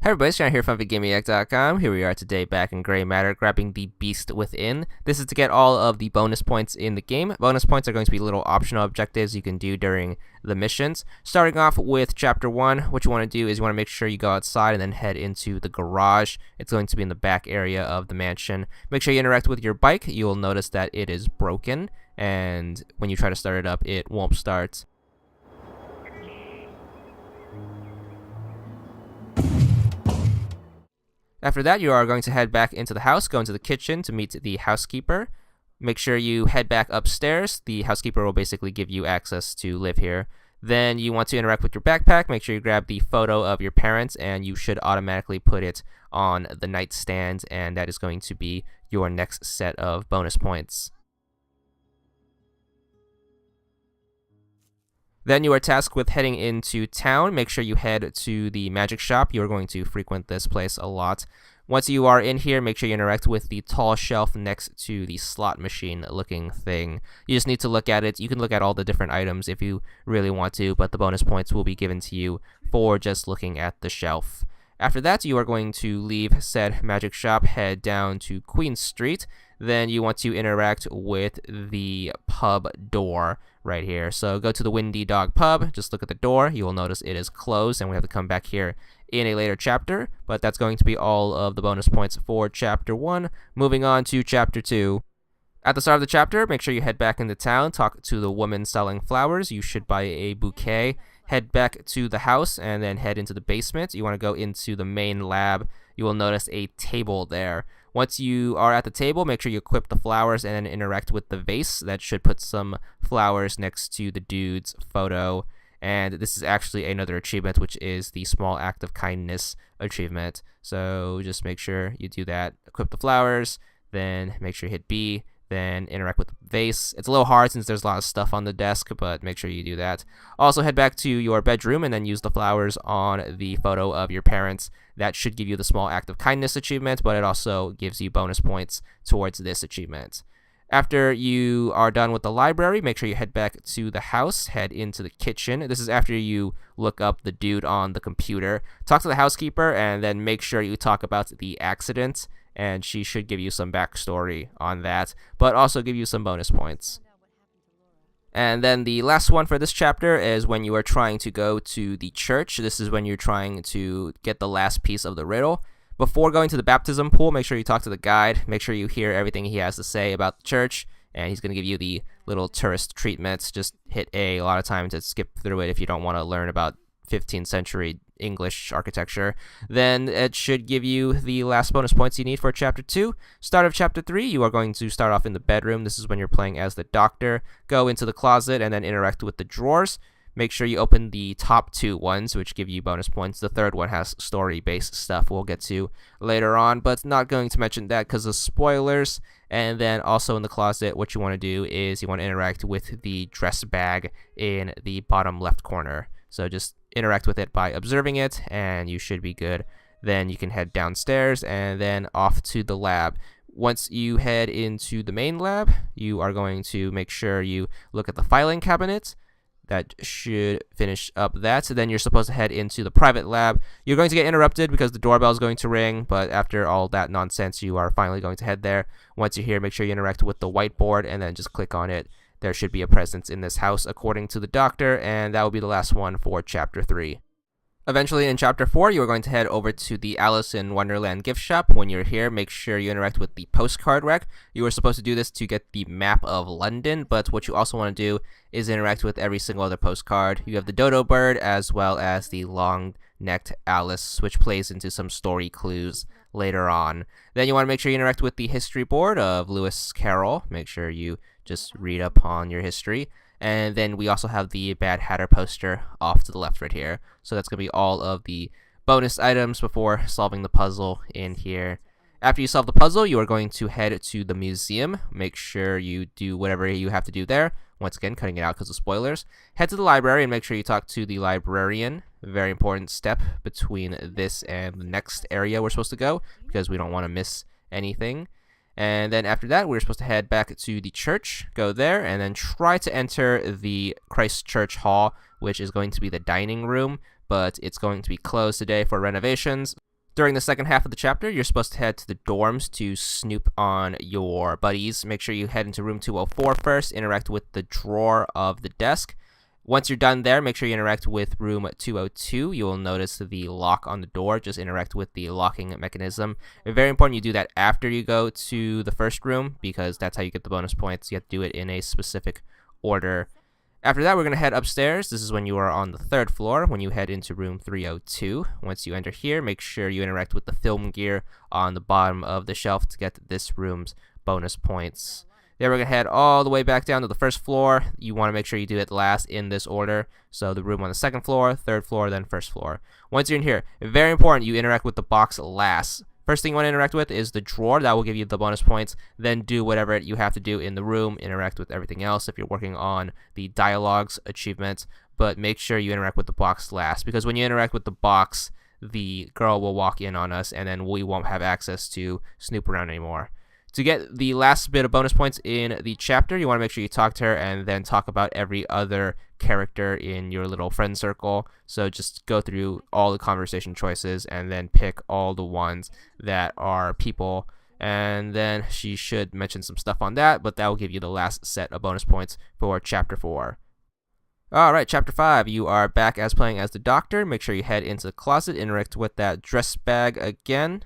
Hey everybody, Sean here from VidGamiac.com. Here we are today back in Gray Matter, grabbing the Beast Within. This is to get all of the bonus points in the game. Bonus points are going to be little optional objectives you can do during the missions. Starting off with Chapter 1, what you want to do is you want to make sure you go outside and then head into the garage. It's going to be in the back area of the mansion. Make sure you interact with your bike. You will notice that it is broken, and when you try to start it up, it won't start. After that, you are going to head back into the house, go into the kitchen to meet the housekeeper. Make sure you head back upstairs. The housekeeper will basically give you access to live here. Then you want to interact with your backpack. Make sure you grab the photo of your parents, and you should automatically put it on the nightstand, and that is going to be your next set of bonus points. Then you are tasked with heading into town. Make sure you head to the magic shop. You are going to frequent this place a lot. Once you are in here, make sure you interact with the tall shelf next to the slot machine looking thing. You just need to look at it. You can look at all the different items if you really want to, but the bonus points will be given to you for just looking at the shelf. After that, you are going to leave said magic shop, head down to Queen Street. Then you want to interact with the pub door right here. So go to the Windy Dog Pub, just look at the door. You will notice it is closed, and we have to come back here in a later chapter. But that's going to be all of the bonus points for Chapter 1. Moving on to Chapter 2. At the start of the chapter, make sure you head back into town, talk to the woman selling flowers. You should buy a bouquet. Head back to the house and then head into the basement. You want to go into the main lab. You will notice a table there. Once you are at the table, make sure you equip the flowers and then interact with the vase. That should put some flowers next to the dude's photo. And this is actually another achievement, which is the small act of kindness achievement. So just make sure you do that. Equip the flowers, then make sure you hit B. Then interact with the vase. It's a little hard since there's a lot of stuff on the desk, but make sure you do that. Also, head back to your bedroom and then use the flowers on the photo of your parents. That should give you the small act of kindness achievement, but it also gives you bonus points towards this achievement. After you are done with the library, make sure you head back to the house, head into the kitchen. This is after you look up the dude on the computer. Talk to the housekeeper, and then make sure you talk about the accident, and she should give you some backstory on that, but also give you some bonus points. And then the last one for this chapter is when you are trying to go to the church. This is when you're trying to get the last piece of the riddle. Before going to the baptism pool, make sure you talk to the guide. Make sure you hear everything he has to say about the church, and he's going to give you the little tourist treatments. Just hit A lot of times to skip through it if you don't want to learn about 15th century English architecture. Then it should give you the last bonus points you need for Chapter 2. Start of Chapter 3, you are going to start off in the bedroom. This is when you're playing as the doctor. Go into the closet and then interact with the drawers. Make sure you open the top two ones, which give you bonus points. The third one has story-based stuff we'll get to later on, but not going to mention that because of spoilers. And then also in the closet, what you want to do is you want to interact with the dress bag in the bottom left corner. So just interact with it by observing it, and you should be good. Then you can head downstairs and then off to the lab. Once you head into the main lab, you are going to make sure you look at the filing cabinet. That should finish up that. So then you're supposed to head into the private lab. You're going to get interrupted because the doorbell is going to ring, but after all that nonsense, you are finally going to head there. Once you're here, make sure you interact with the whiteboard and then just click on it. There should be a presence in this house according to the doctor, and that will be the last one for Chapter 3. Eventually, in Chapter 4, you are going to head over to the Alice in Wonderland gift shop. When you're here, make sure you interact with the postcard rack. You were supposed to do this to get the map of London, but what you also want to do is interact with every single other postcard. You have the dodo bird as well as the long-necked Alice, which plays into some story clues later on. Then you want to make sure you interact with the history board of Lewis Carroll. Make sure you just read up on your history. And then we also have the Bad Hatter poster off to the left right here. So that's going to be all of the bonus items before solving the puzzle in here. After you solve the puzzle, you are going to head to the museum. Make sure you do whatever you have to do there. Once again, cutting it out because of spoilers. Head to the library and make sure you talk to the librarian. Very important step between this and the next area we're supposed to go, because we don't want to miss anything. And then after that, we're supposed to head back to the church, go there, and then try to enter the Christ Church Hall, which is going to be the dining room, but it's going to be closed today for renovations. During the second half of the chapter, you're supposed to head to the dorms to snoop on your buddies. Make sure you head into room 204 first, interact with the drawer of the desk. Once you're done there, make sure you interact with room 202. You will notice the lock on the door. Just interact with the locking mechanism. It's very important you do that after you go to the first room, because that's how you get the bonus points. You have to do it in a specific order. After that, we're going to head upstairs. This is when you are on the third floor, when you head into room 302. Once you enter here, make sure you interact with the film gear on the bottom of the shelf to get this room's bonus points. Then we're going to head all the way back down to the first floor. You want to make sure you do it last in this order. So the room on the second floor, third floor, then first floor. Once you're in here, very important, you interact with the box last. First thing you want to interact with is the drawer. That will give you the bonus points. Then do whatever you have to do in the room. Interact with everything else if you're working on the dialogues achievement. But make sure you interact with the box last, because when you interact with the box, the girl will walk in on us, and then we won't have access to snoop around anymore. To get the last bit of bonus points in the chapter, you want to make sure you talk to her and then talk about every other character in your little friend circle. So just go through all the conversation choices and then pick all the ones that are people. And then she should mention some stuff on that, but that will give you the last set of bonus points for Chapter 4. Alright, Chapter 5. You are back as playing as the doctor. Make sure you head into the closet, interact with that dress bag again.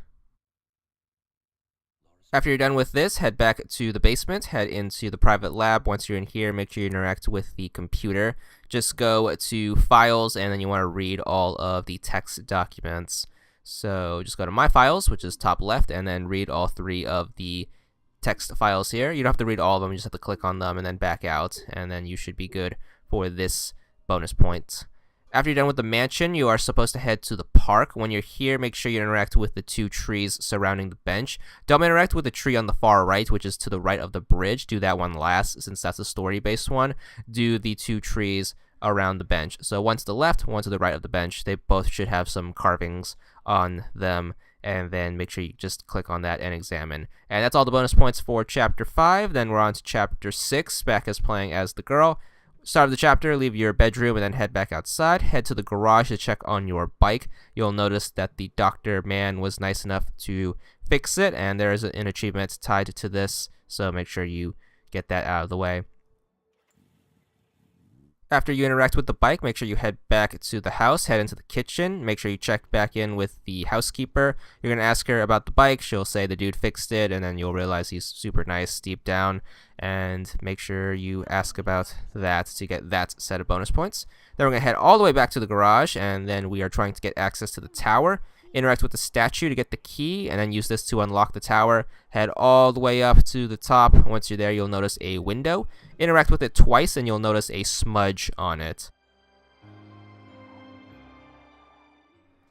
After you're done with this, head back to the basement, head into the private lab. Once you're in here, make sure you interact with the computer. Just go to Files, and then you want to read all of the text documents. So just go to My Files, which is top left, and then read all 3 of the text files here. You don't have to read all of them, you just have to click on them and then back out, and then you should be good for this bonus point. After you're done with the mansion, you are supposed to head to the park. When you're here, make sure you interact with the 2 trees surrounding the bench. Don't interact with the tree on the far right, which is to the right of the bridge. Do that one last, since that's a story-based one. Do the 2 trees around the bench. So one to the left, one to the right of the bench. They both should have some carvings on them. And then make sure you just click on that and examine. And that's all the bonus points for Chapter 5. Then we're on to Chapter 6, back as playing as the girl. Start of the chapter, leave your bedroom and then head back outside. Head to the garage to check on your bike. You'll notice that the doctor man was nice enough to fix it, and there is an achievement tied to this, so make sure you get that out of the way. After you interact with the bike, make sure you head back to the house, head into the kitchen, make sure you check back in with the housekeeper. You're going to ask her about the bike, she'll say the dude fixed it, and then you'll realize he's super nice deep down, and make sure you ask about that to get that set of bonus points. Then we're going to head all the way back to the garage, and then we are trying to get access to the tower. Interact with the statue to get the key, and then use this to unlock the tower. Head all the way up to the top. Once you're there, you'll notice a window. Interact with it twice, and you'll notice a smudge on it.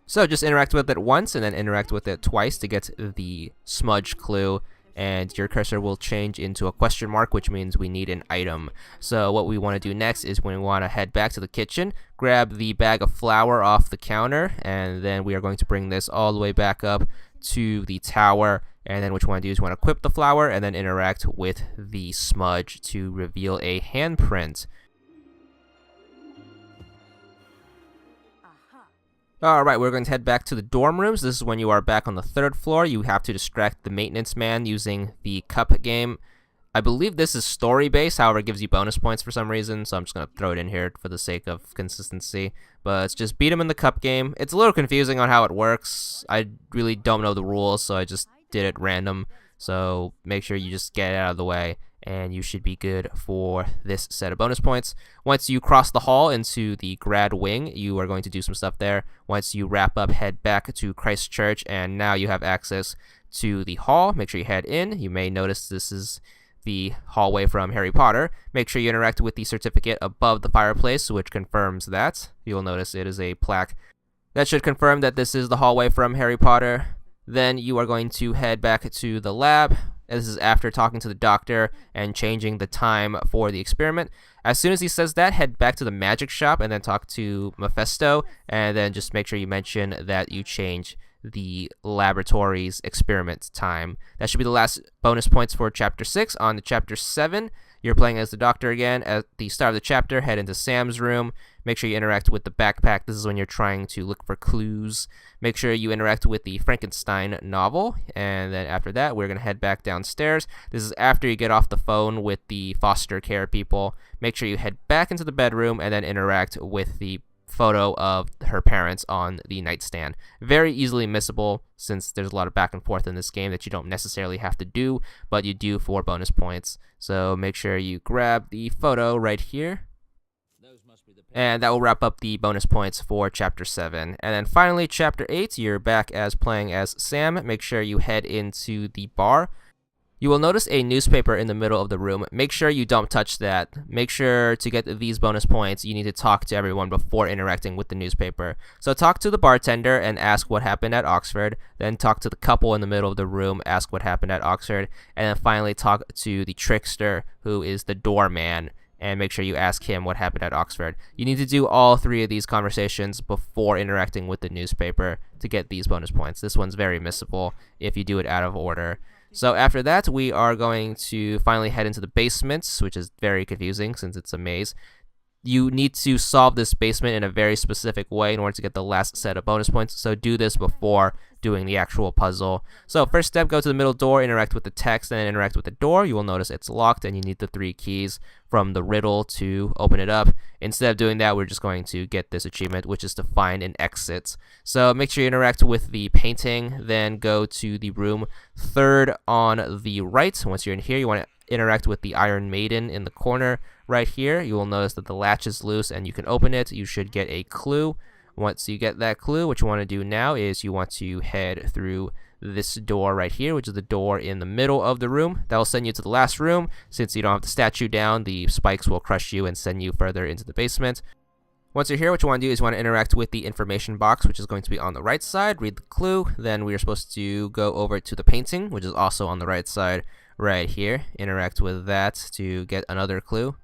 So just interact with it once, and then interact with it twice to get the smudge clue. And your cursor will change into a question mark, which means we need an item. So what we want to do next is we want to head back to the kitchen, grab the bag of flour off the counter, and then we are going to bring this all the way back up to the tower. And then what you want to do is you want to equip the flour and then interact with the smudge to reveal a handprint. Alright, we're going to head back to the dorm rooms. This is when you are back on the 3rd floor. You have to distract the maintenance man using the cup game. I believe this is story-based, however it gives you bonus points for some reason, so I'm just going to throw it in here for the sake of consistency. But it's just beat him in the cup game. It's a little confusing on how it works. I really don't know the rules, so I just did it random. So make sure you just get it out of the way, and you should be good for this set of bonus points. Once you cross the hall into the grad wing, you are going to do some stuff there. Once you wrap up, head back to Christ Church, and now you have access to the hall. Make sure you head in. You may notice this is the hallway from Harry Potter. Make sure you interact with the certificate above the fireplace, which confirms that. You'll notice it is a plaque that should confirm that this is the hallway from Harry Potter. Then you are going to head back to the lab. This is after talking to the doctor and changing the time for the experiment. As soon as he says that, head back to the magic shop and then talk to Mephisto, and then just make sure you mention that you change the laboratory's experiment time. That should be the last bonus points for Chapter 6. On to Chapter 7, you're playing as the doctor again. At the start of the chapter, head into Sam's room. Make sure you interact with the backpack. This is when you're trying to look for clues. Make sure you interact with the Frankenstein novel, and then after that, we're going to head back downstairs. This is after you get off the phone with the foster care people. Make sure you head back into the bedroom and then interact with the photo of her parents on the nightstand. Very easily missable, since there's a lot of back and forth in this game that you don't necessarily have to do, but you do for bonus points. So make sure you grab the photo right here. And that will wrap up the bonus points for Chapter 7. And then finally, Chapter 8, you're back as playing as Sam. Make sure you head into the bar. You will notice a newspaper in the middle of the room. Make sure you don't touch that. Make sure to get these bonus points, you need to talk to everyone before interacting with the newspaper. So talk to the bartender and ask what happened at Oxford. Then talk to the couple in the middle of the room, ask what happened at Oxford. And then finally talk to the trickster, who is the doorman, and make sure you ask him what happened at Oxford. You need to do all three of these conversations before interacting with the newspaper to get these bonus points. This one's very missable if you do it out of order. So after that, we are going to finally head into the basement, which is very confusing since it's a maze. You need to solve this basement in a very specific way in order to get the last set of bonus points, so do this before doing the actual puzzle. So first step, go to the middle door, interact with the text, and then interact with the door. You will notice it's locked, and you need the 3 keys from the riddle to open it up. Instead of doing that, we're just going to get this achievement, which is to find an exit. So make sure you interact with the painting, then go to the room third on the right. Once you're in here, you want to interact with the Iron Maiden in the corner right here. You will notice that the latch is loose and you can open it. You should get a clue. Once you get that clue, what you want to do now is you want to head through this door right here, which is the door in the middle of the room. That will send you to the last room. Since you don't have the statue down, the spikes will crush you and send you further into the basement. Once you're here, what you want to do is you want to interact with the information box, which is going to be on the right side. Read the clue. Then we are supposed to go over to the painting, which is also on the right side right here. Interact with that to get another clue.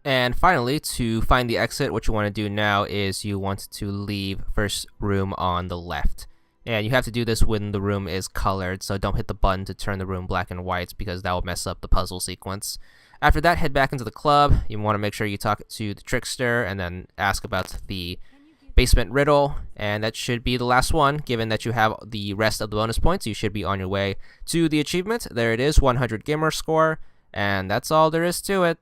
And finally, to find the exit, what you want to do now is you want to leave first room on the left. And you have to do this when the room is colored, so don't hit the button to turn the room black and white because that will mess up the puzzle sequence. After that, head back into the club. You want to make sure you talk to the trickster and then ask about the basement riddle, and that should be the last one. Given that you have the rest of the bonus points, you should be on your way to the achievement. There it is, 100 gamer score, and that's all there is to it.